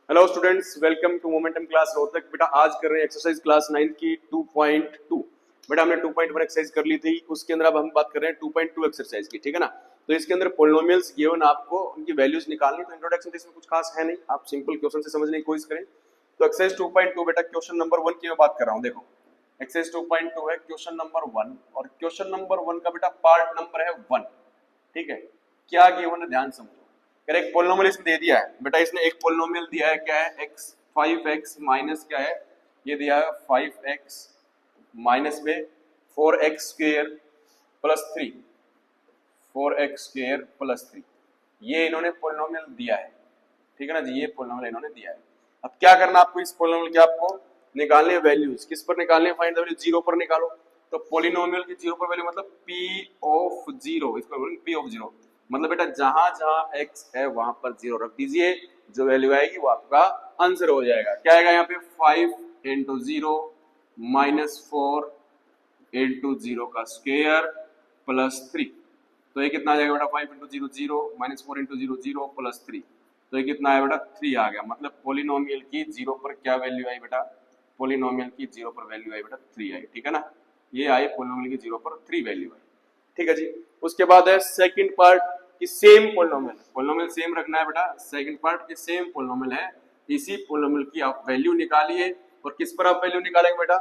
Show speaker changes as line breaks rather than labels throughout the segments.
Hello students, welcome to Momentum class Rohtak. बेटा आज कर रहे हैं एक्सरसाइज क्लास 9 की 2.2। बेटा हमने 2.1 एक्सरसाइज कर ली थी, उसके अंदर अब हम बात कर रहे हैं 2.2 एक्सरसाइज की, ठीक है ना। तो इसके अंदर पोलिनोमियल्स गिवन, आपको उनकी वैल्यूज निकालनी। तो इंट्रोडक्शन इसमें कुछ खास है नहीं, आप सिंपल क्वेश्चन से समझने की कोशिश करें। तो एक्सरसाइज 2.2 बेटा क्वेश्चन नंबर 1 की मैं बात कर रहा हूँ। देखो एक्सरसाइज 2.2 है क्वेश्चन नंबर 1, और क्वेश्चन नंबर 1 का बेटा पार्ट नंबर है 1, ठीक है। क्या गिवन है ध्यान समझो। अगर एक पोलिनोमियल इसने दे दिया है बेटा, इसने एक पोलिनोमियल दिया है, क्या है, x 5x माइनस क्या है, ये दिया है 5x माइनस में 4x square plus 3, 4x square plus 3, ये इन्होंने पोलिनोमियल दिया है, ठीक है ना जी। ये पोलिनोमियल इन्होंने दिया है। अब क्या करना आपको, इस पोलिनोमियल के आपको निकालने हैं वैल्यूज। किस पर निकालने हैं? फाइंड द वैल्यू, जीरो पर निकालो। तो पोलिनोमियल की जीरो पर वैल्यू मतलब p ऑफ जीरो, इसको बोलेंगे p ऑफ जीरो। मतलब बेटा जहां जहां x है वहां पर जीरो रख दीजिए, जो वैल्यू आएगी वो आपका आंसर हो जाएगा। क्या आएगा यहाँ पे? 5 into zero minus 4 into zero का स्क्वायर प्लस 3। तो ये कितना आ जाएगा बेटा? 5 into zero zero minus 4 into zero zero plus 3। तो ये कितना है बेटा? 3 आ गया। मतलब पोलिनोमियल की जीरो पर क्या वैल्यू आई बेटा? पोलिनोमियल की जीरो पर वैल्यू आई बेटा 3 आई, ठीक है ना। ये आई पोलिनोमियल की जीरो पर 3 वैल्यू आई, ठीक है जी। उसके बाद है सेकंड पार्ट की सेम पोलिनोमियल, पोलिनोमियल सेम रखना है बेटा। सेकंड पार्ट की सेम पोलिनोमियल है, इसी पोलिनोमियल की आप वैल्यू निकालिए। और किस पर आप वैल्यू निकालेंगे बेटा?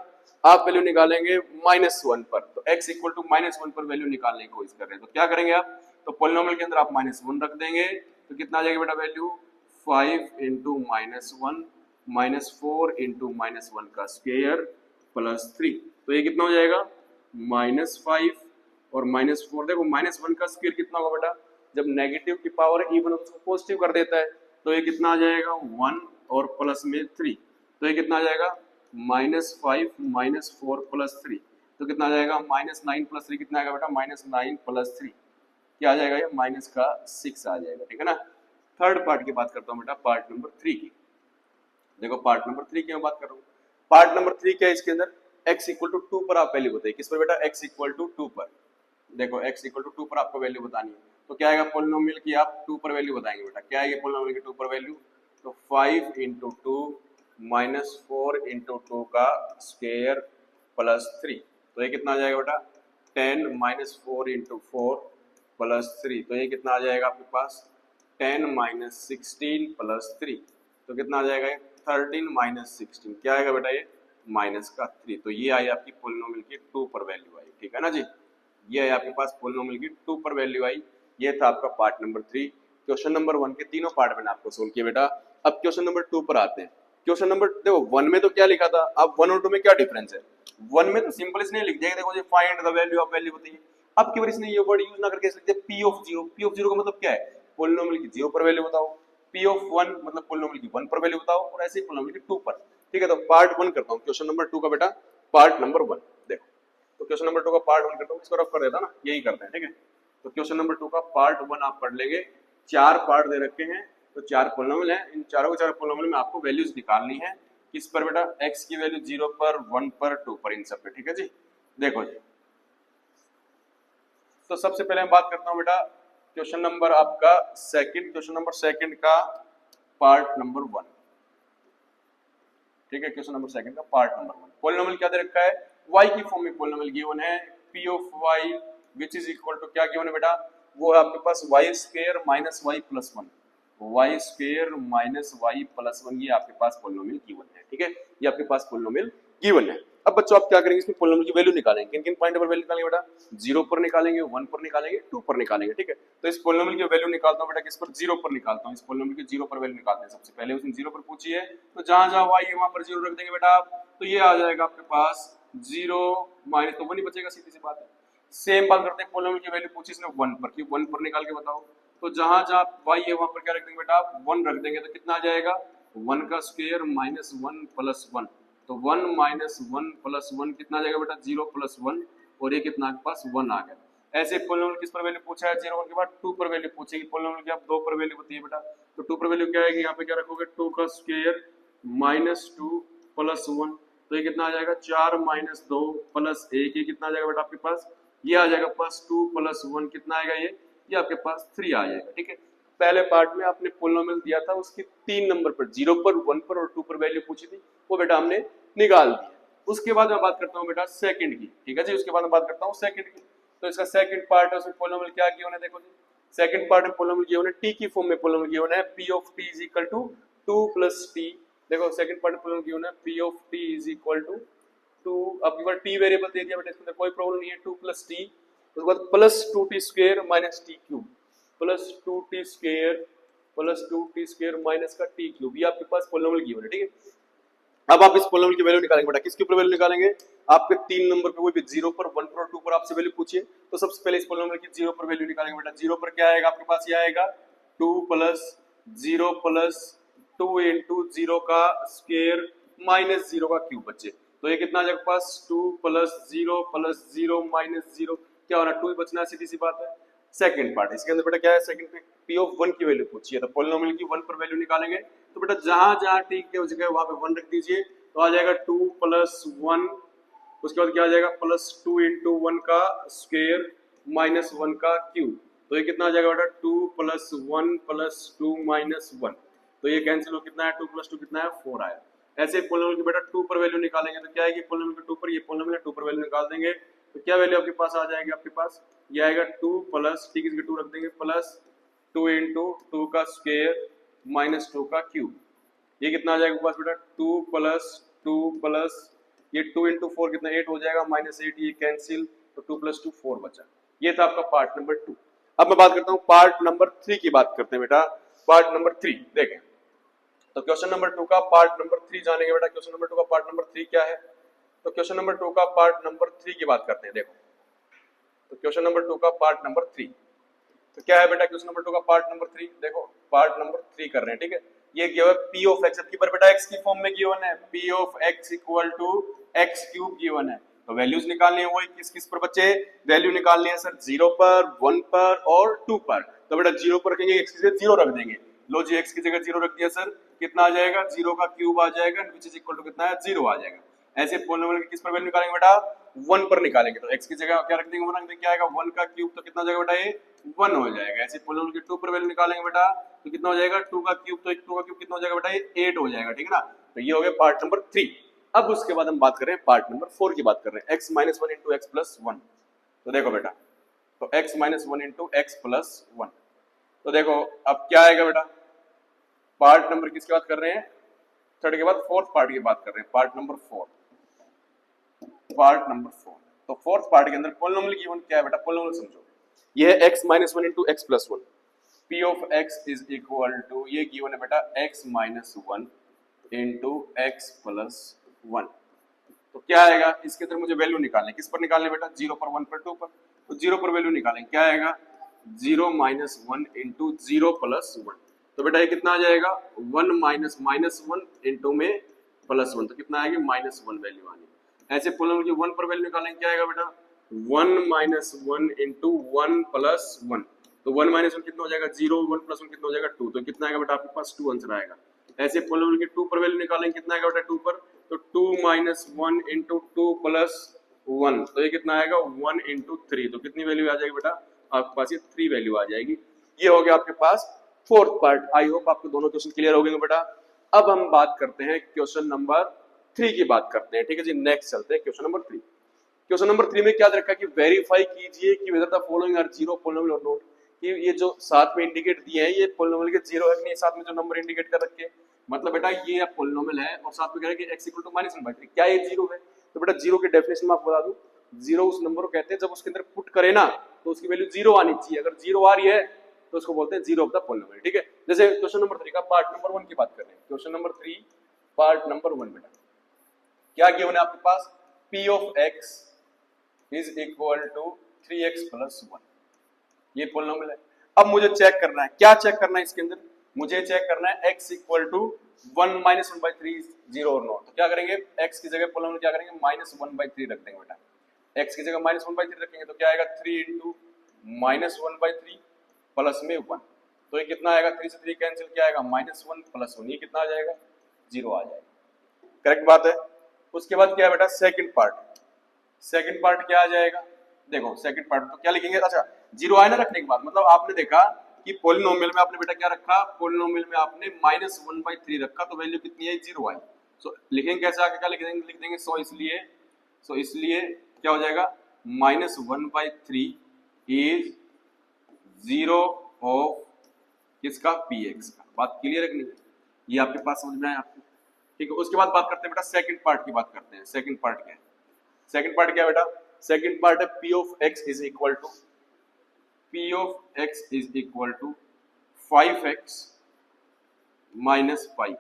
आप वैल्यू निकालेंगे -1 पर। तो x इक्वल टू -1 पर वैल्यू निकालने की कोशिश कर रहे हैं, तो क्या करेंगे आप? तो पोलिनोमियल के अंदर आप -1 रख देंगे, तो कितना आ जाएगा बेटा वैल्यू? 5 इंटू -1 माइनस 4 इंटू -1 का स्क्वायर प्लस 3। तो ये कितना हो जाएगा? -5 और -4। देखो -1 का स्क्वायर कितना होगा बेटा? जब नेगेटिव की पावर इवन उसको पॉजिटिव कर देता है, तो ये कितना आ जाएगा? 1 और प्लस में 3। तो ये कितना आ जाएगा? -5 -4 प्लस 3। तो कितना आ जाएगा? -9 प्लस 3 कितना आएगा बेटा? -9 प्लस 3 क्या आ जाएगा? ये माइनस का 6 आ जाएगा, ठीक है ना। थर्ड पार्ट की बात करता हूँ बेटा, पार्ट नंबर 3 की। देखो पार्ट नंबर 3 की मैं बात कर रहा हूँ। पार्ट नंबर 3 क्या है? इसके अंदर x इक्वल टू 2 पर आप वैल्यू बताइए। किस पर बेटा? x इक्वल टू 2 पर। देखो x इक्वल टू 2 पर आपको वैल्यू बतानी है, तो क्या आएगा? पोलिनोमियल की आप 2 पर वैल्यू बताएंगे बेटा। क्या आएगी पोलिनोमियल की 2 पर वैल्यू? तो 5 इंटू 2 माइनस 4 इंटू 2 का स्क्वायर प्लस 3। तो ये कितना आ जाएगा बेटा? 10 माइनस 4 इंटू 4 प्लस 3। तो ये कितना आ जाएगा आपके पास? 10 माइनस 16 प्लस 3। तो कितना आ जाएगा? 13 माइनस 16 क्या आएगा बेटा? ये माइनस का 3। तो ये आई आपकी पोलिनोमियल की 2 पर वैल्यू आई, ठीक है ना जी। ये है आपके पास पोलिनोमियल की 2 पर वैल्यू आई। ये था आपका पार्ट नंबर 3। क्वेश्चन नंबर 1 के तीनों पार्ट मैंने आपको सोल्व किया बेटा। अब क्वेश्चन नंबर 2 पर आते हैं। क्वेश्चन नंबर देखो 1 में तो क्या लिखा था, अब 1 और 2 में क्या डिफरेंस है? 1 में तो सिंपल इसने लिख दिया, देखो ये find the value of value बताइए। अब की बार इसने ये वर्ड यूज ना करके लिख दिया p ऑफ 0। p ऑफ 0 का मतलब क्या है? पोलिनोमियल की 0 पर वैल्यू बताओ। p ऑफ 1 मतलब पोलिनोमियल की 1 पर वैल्यू बताओ, और ऐसे ही पोलिनोमियल की 2 पर, ठीक है। तो पार्ट 1 करता हूं, क्वेश्चन नंबर 2 का बेटा पार्ट नंबर 1 देखो। तो क्वेश्चन नंबर 2 का पार्ट 1 करता हूं, इसको रफ कर देता ना, यही करते हैं, ठीक है। तो क्वेश्चन नंबर 2 का पार्ट 1 आप पढ़ लेंगे। 4 पार्ट दे रखे हैं, तो 4 पोलिनोमियल है, इन चारों के चारों पोलिनोमियल में आपको वैल्यूज निकालनी है। किस पर बेटा? x की वैल्यू 0 पर, 1 पर, 2 पर, इन सब पे, ठीक है जी। देखो जी, तो सबसे पहले मैं बात करता हूं बेटा क्वेश्चन नंबर आपका सेकंड, क्वेश्चन नंबर सेकंड का पार्ट नंबर 1, ठीक है। क्वेश्चन नंबर सेकंड का पार्ट नंबर 1, पोलिनोमियल क्या दे रखा है? y की फॉर्म में पोलिनोमियल गिवन है, p of y which is equal to क्या गिवन है बेटा? वो है आपके पास y square minus y plus 1, y square minus y plus 1, ये आपके पास पोलिनोमियल गिवन है, ठीक है। ये आपके पास पोलिनोमियल गिवन है। अब बच्चों आप क्या करेंगे? इसमें पोलिनोमियल की वैल्यू निकालेंगे। किन किन पॉइंट पर वैल्यू निकालेंगे बेटा? 0 पर निकालेंगे, 1 पर निकालेंगे, 2 पर निकालेंगे, ठीक है। तो इस पोलिनोमियल की वैल्यू निकालता हूं बेटा, किस पर? 0 पर निकालता हूं। इस पोलिनोमियल की 0 पर वैल्यू निकालते हैं। सबसे पहले उसने 0 पर पूछी है, तो जहां जहां y है वहां पर 0 रख देंगे बेटा आप। तो ये आ जाएगा आपके पास 0 माइनस, तो 1 ही बचेगा, सीधी सी बात है। सेम बात करते हैं, पोलिनोमियल की वैल्यू पूछी इसने 1 पर, कि 1 पर निकाल के बताओ। तो जहां जहां y है वहां पर क्या रख देंगे बेटा आप? 1 रख देंगे। तो कितना आ जाएगा? 1 का स्क्वायर माइनस 1 प्लस 1। तो 1 माइनस 1 प्लस 1 कितना आ जाएगा बेटा? 0 प्लस 1, और ये कितना आपके पास? 1 आ गया। ऐसे पोलिनोमियल किस पर वैल्यू पूछा है? 0 1 के बाद 2 पर वैल्यू पूछेगी। पोलिनोमियल की आप 2 पर वैल्यू बताइए बेटा। तो 2 पर वैल्यू क्या आएगी? यहाँ पे क्या रखोगे? 2 का स्क्वायर माइनस 2 प्लस 1। तो ये कितना आ जाएगा? 4 माइनस 2 प्लस 1, ये कितना आ जाएगा बेटा आपके पास? ये आ जाएगा पास 2 प्लस 1 कितना आएगा? ये आपके पास 3 आ जाएगा, ठीक है। पहले पार्ट में आपने पोलिनोमियल दिया था, उसकी 3 नंबर पर, 0 पर, 1 पर और 2 पर वैल्यू पूछी थी, वो बेटा हमने निकाल दी। उसके बाद मैं बात करता हूँ बेटा सेकंड की, ठीक है जी। उसके बाद मैं बात करता हूँ सेकंड की। तो इसका सेकंड पार्ट है, उसमें पोलिनोमियल क्या गिवन है, देखो जी। सेकंड पार्ट में पोलिनोमियल गिवन है, टी की फॉर्म में पोलिनोमियल गिवन है, p of t is equal to 2 plus t। देखो सेकंड पार्ट में पोलिनोमियल गिवन है, p of t is equal to 2, अब केवल t वेरिएबल दे दिया बेटा, इसमें कोई प्रॉब्लम नहीं है, 2 प्लस t, उसके बाद plus 2t square minus t cube, plus 2t square plus 2t square minus का t क्यूब, ये आपके पास पोलिनोमियल गिवन है, ठीक है। अब आप इस पोलिनोमियल की वैल्यू निकालेंगे बेटा, किसके ऊपर वैल्यू निकालेंगे, आपके 3 नंबर पे, कोई भी 0 पर, 1 पर और 2 पर आपसे वैल्यू पूछिए, तो सबसे पहले इस पोलिनोमियल की 0 पर वैल्यू निकालेंगे बेटा। 0 पर क्या आएगा आपके पास, ये आएगा 2 प्लस 0 प्लस 2 इंटू 0 का स्क्वायर माइनस 0 का क्यूब बच्चे, तो ये कितना आ जाएगा पास 2 प्लस 0 माइनस 0, क्या होना 2 ही बचना, सीधी सी बात है। सेकंड पार्ट, इसके अंदर बेटा क्या है, सेकंड पे p ऑफ 1 की वैल्यू पूछिए, तो पोलिनोमियल की 1 पर वैल्यू निकालेंगे, तो बेटा जहां जहां t के जगह वहां पे 1 रख दीजिए, तो आ जाएगा 2 प्लस 1, उसके बाद क्या आ जाएगा प्लस 2 इंटू 1 का स्क्वायर माइनस 1 का क्यूब, तो ये कितना आ जाएगा बेटा 2 प्लस 1 प्लस 2 माइनस 1, तो ये कैंसिल हो, कितना है 2 प्लस 2 कितना है 4 आया। ऐसे पोलिनोमियल की बेटा 2 पर वैल्यू निकालेंगे, तो क्या आएगी पोलिनोमियल की 2 पर, ये पोलिनोमियल 2 पर वैल्यू निकाल देंगे, तो क्या वैल्यू आपके पास आ जाएगी, आपके पास ये आएगा 2 प्लस, ठीक है 2 रख देंगे, प्लस 2 इंटू 2 का स्क्वायर माइनस 2 का क्यूब, ये कितना आ जाएगा पास बेटा 2 प्लस ये 2 इंटू 4 कितना 8 हो जाएगा, माइनस 8, ये कैंसिल, तो 2 प्लस 2 4 बचा। ये था आपका पार्ट नंबर 2। अब मैं बात करता हूँ पार्ट नंबर 3 की, बात करते हैं बेटा पार्ट नंबर 3। देखें तो क्वेश्चन नंबर 2 का पार्ट नंबर 3 जानेंगे बेटा, क्वेश्चन नंबर 2 का पार्ट नंबर 3 क्या है, तो क्वेश्चन नंबर 2 का पार्ट नंबर 3 की बात करते हैं। देखो तो क्वेश्चन नंबर 2 का पार्ट नंबर 3 तो क्या है बेटा, क्वेश्चन नंबर 2 का पार्ट नंबर 3, देखो पार्ट नंबर 3 कर रहे हैं, ठीक है। ये गिवन है p ऑफ x, की पर बेटा x की फॉर्म में गिवन है, p of x equal to x cube given है, तो वैल्यूज निकालनी है, वही किस किस पर बच्चे, वैल्यू निकालनी है सर 0 पर, 1 पर और 2 पर, तो बेटा 0 पर रखेंगे, x की जगह 0 रख देंगे, लो जी x की जगह 0 रख दिया सर, कितना आ जाएगा 0 का क्यूब आ जाएगा, व्हिच इज इक्वल टू कितना है 0 आ जाएगा। ऐसे पोलिनोमियल की किस पर वैल्यू निकालेंगे बेटा, 1 पर निकालेंगे, तो x की जगह क्या रख देंगे 1 रख देंगे, क्या आएगा 1 का क्यूब, तो कितना हो जाएगा बेटा ये 1 हो जाएगा। ऐसे पोलिनोमियल की 2 पर वैल्यू निकालेंगे बेटा, तो कितना हो जाएगा 2 का क्यूब, तो 2 का क्यूब कितना हो जाएगा बेटा ये 8 हो जाएगा, ठीक है ना। तो ये हो गया पार्ट नंबर 3। अब उसके बाद हम बात कर रहे हैं पार्ट नंबर 4 की, बात कर रहे हैं x minus 1 into X plus 1। तो देखो बेटा, तो x minus 1 into X plus 1, तो देखो अब क्या आएगा बेटा, पार्ट नंबर किसकी बात कर रहे हैं, थर्ड के बाद फोर्थ पार्ट की बात कर रहे हैं, पार्ट नंबर 4, पार्ट नंबर 4। तो फोर्थ पार्ट के अंदर पोलिनोमियल गिवन क्या है बेटा, पोलिनोमियल समझो, ये है x minus 1 into X plus 1, p of x is equal to, ये गिवन है बेटा x minus 1 into X plus 1, तो क्या आएगा, इसके अंदर मुझे वैल्यू निकालनी, किस पर निकालनी बेटा 0 पर, 1 पर, 2 पर, तो 0 पर वैल्यू निकालेंगे, क्या आएगा 0 माइनस 1 इंटू 0 प्लस 1, तो बेटा ये कितना आ जाएगा 1 माइनस माइनस 1 इंटू में प्लस 1, तो कितना आएगी माइनस 1 वैल्यू आनी। ऐसे पोलिनोमियल की 1 पर वैल्यू निकालेंगे, क्या आएगा बेटा 1 माइनस 1 इंटू 1 प्लस 1, तो 1 माइनस 1 कितना हो जाएगा 0, 1 प्लस 1 कितना हो जाएगा 2, तो कितना आएगा बेटा आपके पास 2 आंसर आएगा। ऐसे पोलिनोमियल की 2 पर वैल्यू निकालेंगे, कितना आएगा बेटा 2 पर, तो 2 माइनस 1 इंटू 2 प्लस 1, तो ये कितना आएगा 1 इंटू 3, तो कितनी वैल्यू आ जाएगी बेटा आपके पास, ये 3 वैल्यू आ जाएगी। ये हो गया आपके पास फोर्थ पार्ट। आई होप आपको दोनों क्वेश्चन क्लियर हो गए बेटा। अब हम बात करते हैं क्वेश्चन नंबर 3 की बात करते हैं, ठीक है जी। नेक्स्ट चलते हैं क्वेश्चन नंबर 3। क्वेश्चन नंबर 3 में क्या दे रखा है कि वेरीफाई कीजिए कि whether the following are zero polynomial or not, कि ये जो साथ में इंडिकेट दिए हैं ये पोलिनोमियल के जीरो है कि नहीं, साथ में जो नंबर इंडिकेट कर रखे हैं, मतलब बेटा ये पोलिनोमियल है और साथ में कह रहे हैं कि x इक्वल टू -1/3, क्या ये जीरो है, तो बेटा जीरो की डेफिनेशन में आपको बता दूं, जीरो उस नंबर को कहते हैं जब उसके अंदर पुट करे ना तो उसकी वैल्यू जीरो आनी चाहिए, अगर जीरो आ रही है तो उसको बोलते हैं जीरो ऑफ द पोलिनोमियल, ठीक है। जैसे क्वेश्चन नंबर 3 का पार्ट नंबर 1 की बात कर रहे हैं, क्वेश्चन नंबर 3 पार्ट नंबर 1 बेटा क्या गिवन है आपके पास, p of x is equal to 3x plus 1, ये पोलिनोमियल है। अब मुझे चेक करना है, क्या चेक करना है इसके अंदर, मुझे चेक करना है x equal to 1 minus 1/3 zero or not, तो क्या करेंगे x की जगह पोलिनोमियल क्या करेंगे -1/3 रख देंगे बेटा, x की जगह -1/3 रखेंगे तो क्या आएगा 3 इंटू -1/3 प्लस में 1, तो ये कितना आएगा 3 से 3 कैंसिल, क्या आएगा -1 प्लस 1, ये कितना आ जाएगा 0 आ जाएगा, करेक्ट बात है। उसके बाद क्या है बेटा सेकंड पार्ट, सेकंड पार्ट क्या आ जाएगा, देखो सेकंड पार्ट तो क्या लिखेंगे, अच्छा जीरो आए ना रखने के बाद, मतलब आपने देखा कि पोलिनोमियल में आपने बेटा क्या रखा, पोलिनोमियल में आपने -1/3 रखा, तो वैल्यू कितनी है 0 आई। सो लिखेंगे कैसे आगे, क्या लिख देंगे सो इसलिए क्या हो जाएगा -1/3 इज 0 ऑफ किसका, px का। बात क्लियर है कि नहीं, ये आपके पास समझ में आया आपको, ठीक है। उसके बाद बात करते हैं बेटा सेकंड पार्ट की बात करते हैं। सेकंड पार्ट क्या है, सेकंड पार्ट क्या है बेटा, सेकंड पार्ट है p of x is equal to 5x minus 5।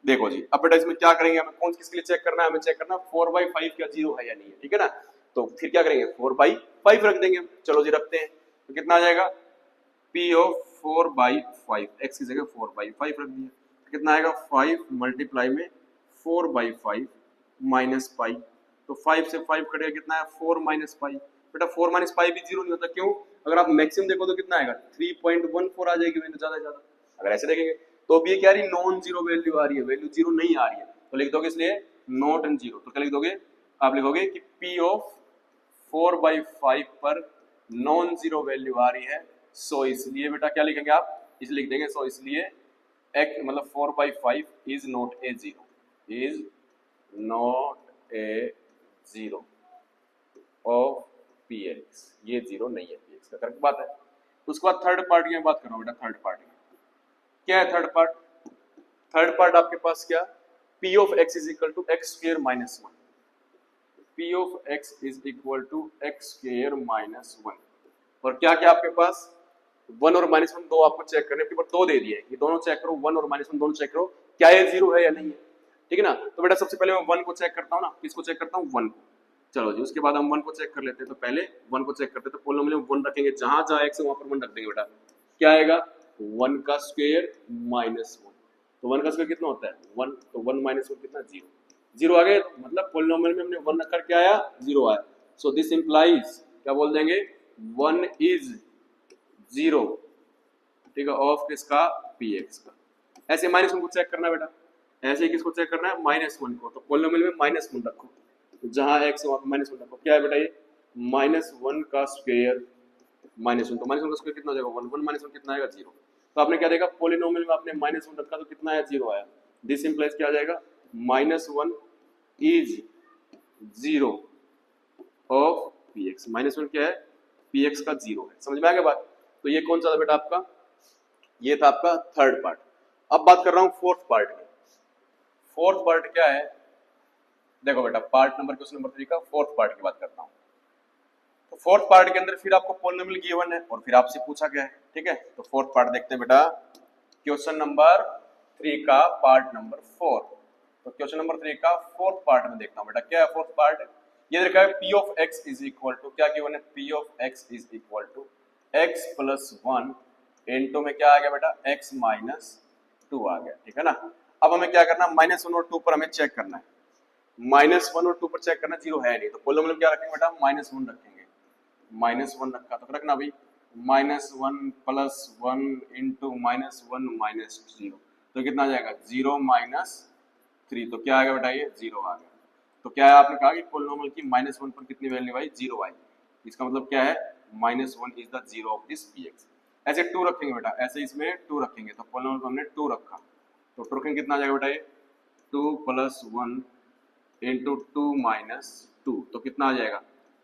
देखो जी, अब बेटा इसमें क्या करेंगे, हमें कौन किसके लिए चेक करना है, हमें चेक करना 4/5 क्या 0 है या नहीं है, ठीक है ना। तो फिर क्या करेंगे 4/5 रख देंगे, चलो जी रखते हैं। तो कितना आ जाएगा p ऑफ 4/5, x की जगह 4/5 रख दिया, तो कितना आएगा 5 मल्टीप्लाई में 4/5 माइनस पाई, तो 5 से 5 कटेगा कितना है 4 माइनस पाई। बेटा 4 माइनस पाई भी 0 नहीं होता, क्यों, अगर आप मैक्सिमम देखो तो कितना आएगा 3.14 आ जाएगी वैल्यू, ज्यादा से ज्यादा। अगर ऐसे देखेंगे तो भी ये क्या आ रही है, नॉन जीरो वैल्यू आ रही है, वैल्यू 0 नहीं आ रही है, तो लिख दोगे इसलिए नॉट इन 0। तो क्या लिख दोगे, आप लिखोगे कि p ऑफ 4/5 पर नॉन जीरो वैल्यू आ रही है, सो इसलिए बेटा क्या लिखेंगे आप, इसे लिख देंगे सो इसलिए x मतलब 4/5 is not a 0, is not a 0 of px, ये 0 नहीं है px का, करेक्ट बात है। उसके बाद थर्ड पार्ट की बात करो बेटा, थर्ड पार्ट क्या है, थर्ड पार्ट, थर्ड पार्ट आपके पास क्या, p of x is equal to x square minus 1, p of x is equal to x square minus 1, और क्या क्या आपके पास 1 और -1 दो आपको चेक करने, पेपर दो दे दिए, ये दोनों चेक करो, 1 और -1 दोनों चेक करो क्या ये 0 है या नहीं है, ठीक है ना। तो बेटा सबसे पहले मैं 1 को चेक करता हूँ ना, किसको चेक करता हूँ 1 को, चलो जी। उसके बाद हम 1 को चेक कर लेते हैं, तो पहले 1 को चेक करते हैं, तो पोलिनोमियल में 1 रखेंगे, जहां जहां x है वहां पर 1 रख देंगे बेटा, क्या आएगा 1 का स्क्वायर माइनस 1, तो 1 का स्क्वायर कितना होता है 1, तो 1 माइनस 1 कितना 0, 0 आ गए, मतलब पोलिनोमियल में हमने 1 रखकर क्या आया 0 आया, सो दिस इंप्लाइज क्या बोल देंगे 1 इज 0, ठीक है, ऑफ किसका px का। ऐसे -1 को चेक करना बेटा, ऐसे ही किसको चेक करना है -1 को, तो पोलिनोमियल में -1 रखो, तो जहां x है वहां पे -1 रखो, क्या है बेटा ये -1 का स्क्वायर -1, तो -1 का स्क्वायर कितना हो जाएगा 1, 1 -1 कितना आएगा 0, तो आपने क्या देखा पोलिनोमियल में आपने -1 रखा तो कितना आया 0 आया, दिस इंप्लाइज क्या आ जाएगा -1 इज 0 ऑफ px, -1 क्या है px का 0 है, समझ में आ गया बात। तो ये कौन सा था बेटा आपका, ये था आपका थर्ड पार्ट। अब बात कर रहा हूं फोर्थ पार्ट की। फोर्थ पार्ट क्या है, देखो बेटा पार्ट नंबर क्वेश्चन नंबर 3 का फोर्थ पार्ट की बात करता हूं। तो फोर्थ पार्ट के अंदर फिर आपको पोलिनोमियल गिवन है और फिर आपसे पूछा गया है, ठीक है। तो फोर्थ पार्ट देखते हैं बेटा, क्वेश्चन नंबर 3 का पार्ट नंबर 4। तो क्वेश्चन नंबर 3 का फोर्थ पार्ट में देखता हूं बेटा, क्या है फोर्थ पार्ट, ये देखा है p of x is equal to, क्या गिवन है p of x is equal to x plus 1 into में क्या आ गया बेटा x माइनस 2 आ गया, ठीक है ना। अब हमें क्या करना, -1 और 2 पर हमें चेक करना है, -1 और 2 पर चेक करना, 0 है नहीं, तो पोलिनोमियल क्या रखेंगे बेटा -1 रखेंगे, -1 रखा तो रखना भाई -1 प्लस 1 इंटू -1 माइनस 0, तो कितना आ जाएगा 0 माइनस 3, तो क्या आएगा बेटा ये 0 आ गया। तो क्या है आपने कहा कि पोलिनोमियल की -1 पर कितनी वैल्यू आई 0 आई, इसका मतलब क्या है -1 is the 0 of this px। ऐसे 2 रखेंगे बेटा, ऐसे इसमें 2 रखेंगे, तो पोलिनोमियल को हमने 2 रखा, तो 2 रखेंगे कितना आ जाएगा बेटा ये 2 प्लस 1 इंटू 2 माइनस 2, तो कितना आ जाएगा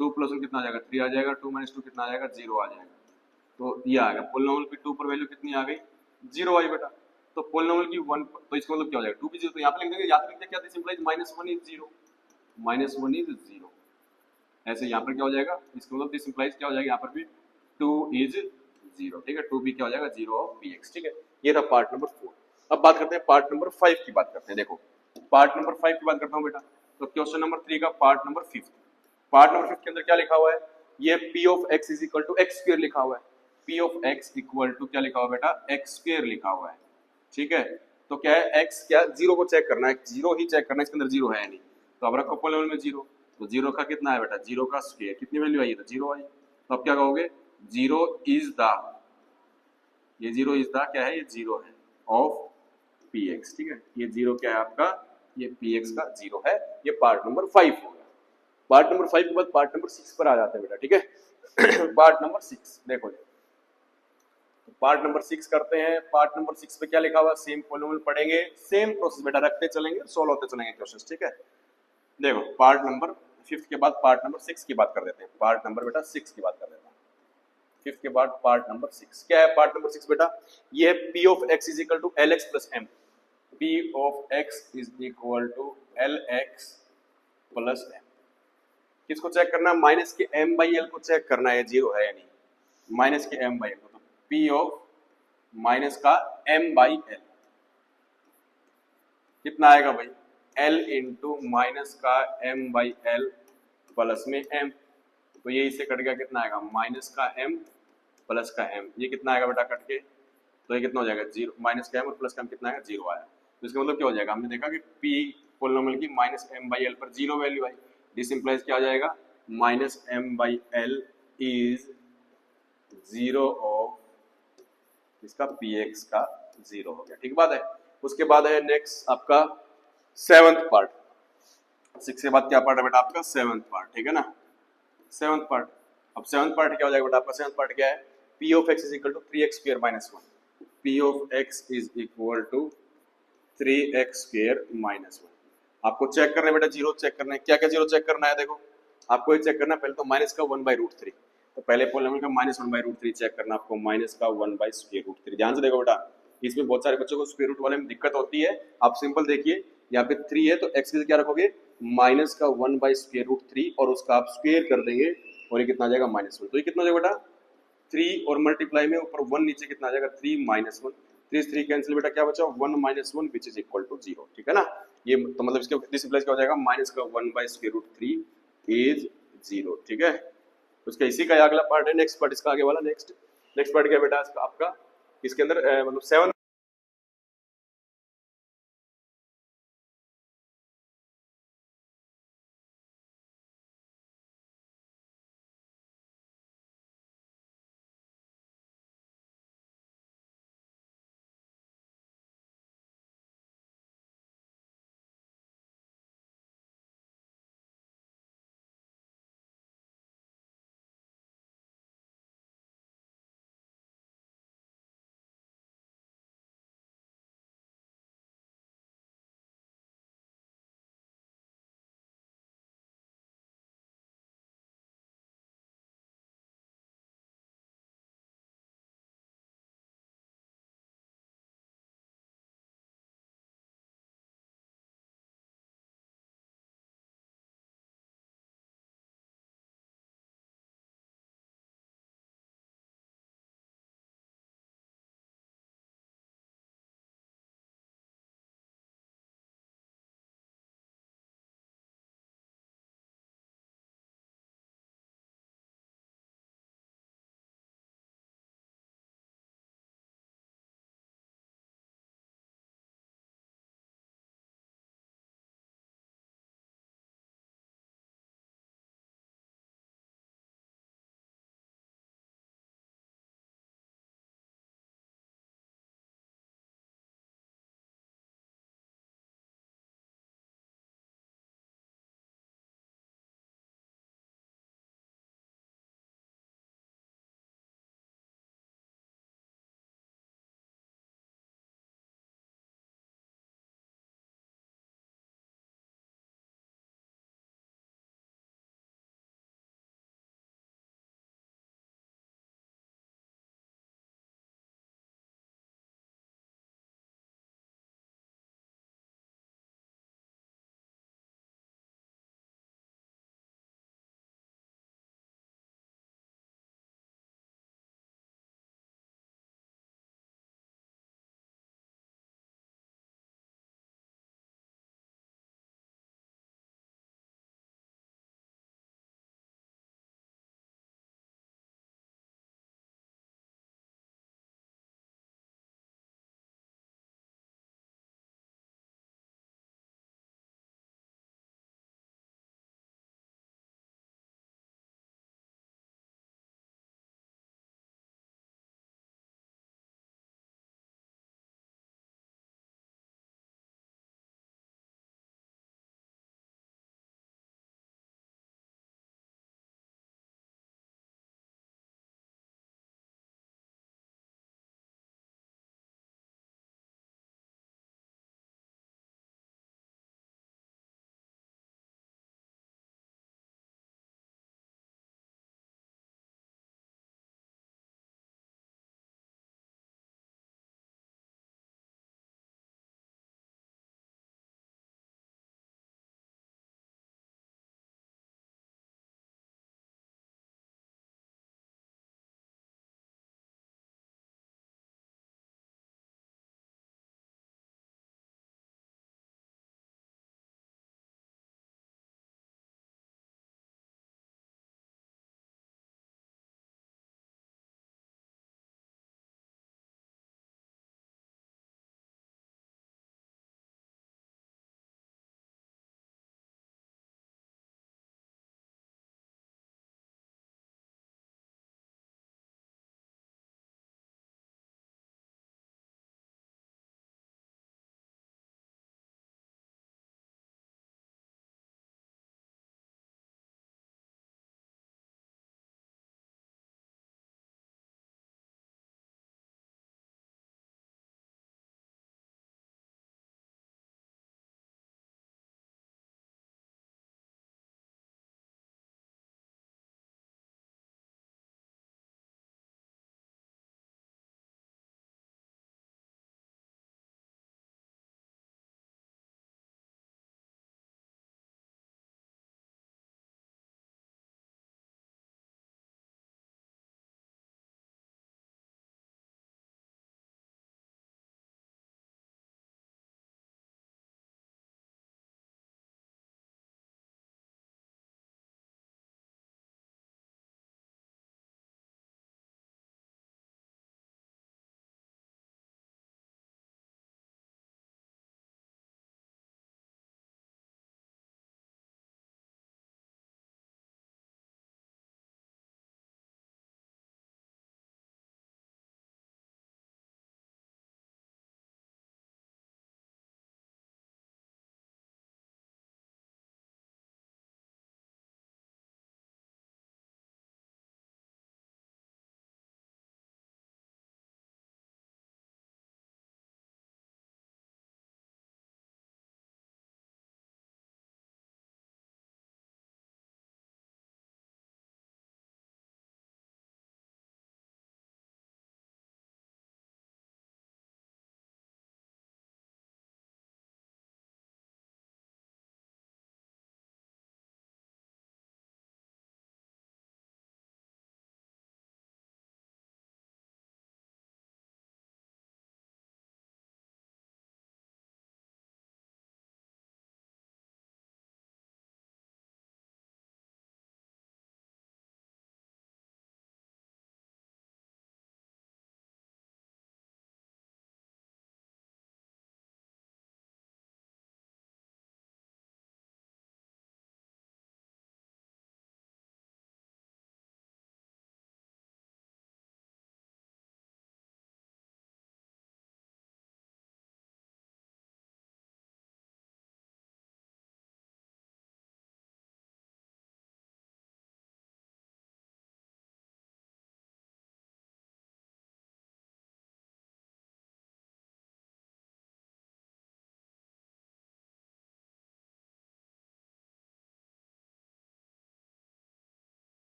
2 प्लस 1 कितना आ जाएगा 3 आ जाएगा, 2 माइनस 2 कितना आ जाएगा 0 आ जाएगा, तो ये आ गया पोलिनोमियल की 2 पर वैल्यू कितनी आ गई 0 आई बेटा। तो पोलिनोमियल की 1, तो इसका मतलब क्या हो जाएगा 2 भी 0, तो यहाँ पे लिख देंगे, यहाँ पे लिख देंगे क्या, दिस इंप्लाइज -1 इज 0, -1 इज 0, ऐसे यहाँ पर क्या हो जाएगा, इसका मतलब दिस इंप्लाइज क्या हो जाएगा यहाँ पर भी 2 इज 0, ठीक है, 2 भी क्या हो जाएगा 0 ऑफ px, ठीक है। ये था पार्ट नंबर 4। अब बात करते हैं पार्ट नंबर 5 की बात करते हैं। देखो पार्ट नंबर 5 की बात करता हूँ बेटा, तो क्वेश्चन नंबर 3 का पार्ट नंबर 5, पार्ट नंबर 5 के अंदर क्या लिखा हुआ है, ये p of x is equal to x square लिखा हुआ है, p of x equal to क्या लिखा हुआ है बेटा x स्क्वायर लिखा हुआ है, ठीक है। तो क्या है x, क्या 0 को चेक करना है, 0 ही चेक करना है, इसके अंदर 0 है नहीं, तो अब रखो पोलिनोमियल में 0, तो 0 का कितना है बेटा 0 का स्क्वायर, कितनी वैल्यू आई है तो 0 आई, तो अब क्या कहोगे 0 इज द, ये 0 इज द क्या है, ये 0 है ऑफ px, ठीक है, ये 0 क्या है आपका, ये px का 0 है, ये पार्ट नंबर 5 हो गया। पार्ट नंबर 5 के बाद पार्ट नंबर 6 पर आ जाते हैं बेटा, ठीक है। पार्ट नंबर 6 देखो जी, पार्ट नंबर 6 करते हैं। पार्ट नंबर 6 पे क्या लिखा हुआ, सेम पॉलिनोमियल पढ़ेंगे, सेम प्रोसेस बेटा रखते चलेंगे, सोल्व होते चलेंगे क्वेश्चंस, ठीक है। देखो पार्ट नंबर 5 के बाद पार्ट नंबर 6 की बात कर देते हैं। पार्ट नंबर बेटा 6 की बात कर देते हैं। 5 के बाद पार्ट नंबर 6 क्या है। पार्ट नंबर 6 बेटा ये है p of x is equal to lx plus m। p of x is equal to lx plus m। किसको चेक करना है, माइनस के m बाई l को चेक करना है, जीरो है या नहीं, माइनस के m बाई l को। तो p ऑफ माइनस का m बाई l कितना आएगा भाई, l इंटू माइनस का m बाई l प्लस में m। तो ये इससे कट गया, कितना आएगा, माइनस का m प्लस का m। ये कितना आएगा बेटा कट के, तो ये कितना हो जाएगा, जीरो। माइनस का m और प्लस का m कितना आएगा, जीरो आया। तो इसका मतलब क्या हो जाएगा, हमने देखा कि p पॉलिनोमियल की माइनस m बाई l पर zero value I. This implies क्या हो जाएगा, minus m by l is zero of इसका px का जीरो हो गया, ठीक बात है। उसके बाद है नेक्स्ट आपका 7th पार्ट। 6 के बाद क्या पार्ट है बेटा आपका, 7th पार्ट, ठीक है ना, 7th पार्ट। अब 7th पार्ट क्या हो जाएगा बेटा आपका, 7th पार्ट क्या है, p of x is equal to 3x square minus 1। p of x is equal to 3x square minus 1। आपको चेक करना है बेटा, जीरो चेक करना है। क्या क्या जीरो चेक करना है, देखो आपको ये चेक करना है, पहले तो माइनस का 1/√3। तो पहले पॉलिनोमियल का माइनस 1/√3 चेक करना आपको, माइनस का 1/√3। ध्यान से देखो बेटा, इसमें बहुत सारे बच्चों को स्क्वायर रूट वाले में दिक्कत होती है। आप सिंपल देखिए, यहाँ पे 3 है तो x की क्या रखोगे, माइनस का 1/√3 और उसका आप स्क्वायर कर देंगे और ये कितना आ जाएगा, -1। तो ये कितना हो जाएगा बेटा, 3 और मल्टीप्लाई में ऊपर 1 नीचे कितना आ जाएगा, 3 - 1। 3 कैंसिल बेटा, क्या बचा 1 - 1 विच इज इक्वल टू 0, ठीक है ना। ये तो मतलब इसके दिस इंप्लाइज क्या हो जाएगा, माइनस का 1/√3 इज 0, ठीक है। उसका इसी का अगला पार्ट है, नेक्स्ट पार्ट इसका आगे वाला। नेक्स्ट पार्ट क्या बेटा इसका आपका, इसके अंदर मतलब 7